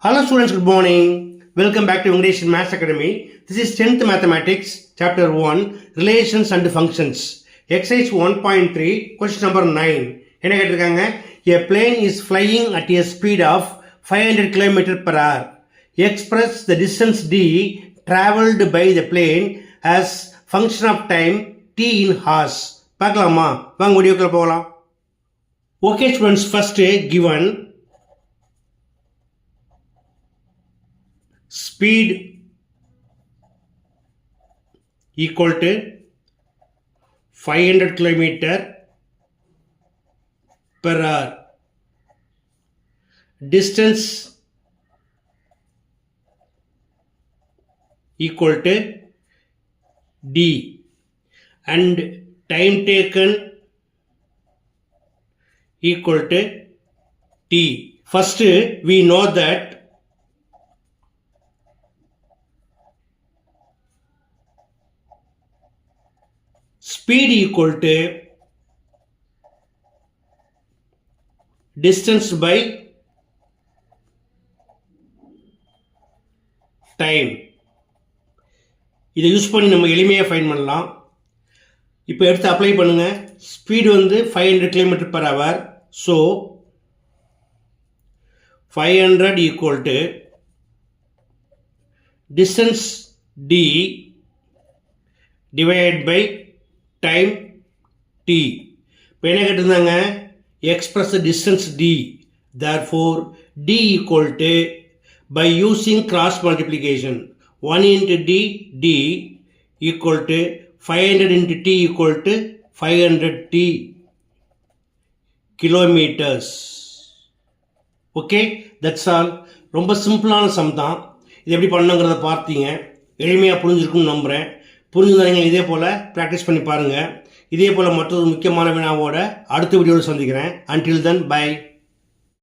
Hello students, good morning. Welcome back to English in Maths Academy. This is 10th Mathematics, Chapter 1, Relations and Functions. Exercise 1.3, question number 9. என்ன கேட்டிருக்காங்க? A plane is flying at a speed of 500 km per hour. Express the distance d traveled by the plane as function of time t in hours. பார்க்கலாமா? வாங்க வீடியோக்குள்ள போகலாம். Okay students, first given speed equal to 500 kilometer per hour. Distance equal to d and time taken equal to t. First we know that speed equal to distance by time. இதை use பண்ணி நம்ம எளிமையாக find பண்ணலாம். இப்போ எடுத்து apply பண்ணுங்க. Speed வந்து 500 km per hour. So 500 equal to distance d divided by time t. இப்போ என்ன கேட்டிருந்தாங்க? express the distance d. Therefore d equal to, by using cross multiplication, 1 into d equal to 500 into t equal to 500t kilometers. Okay, that's all. ரொம்ப சிம்பிளான some தான். இது எப்படி பண்ணுங்கிறத பார்த்தீங்க. எளிமையாக புரிஞ்சிருக்குன்னு நம்புகிறேன். புரிஞ்சுதான் நீங்கள் இதே போல் ப்ராக்டிஸ் பண்ணி பாருங்கள். இதே போல் மற்றொரு முக்கியமான வினாவோட அடுத்த வீடியோவில் சந்திக்கிறேன். Until then, bye.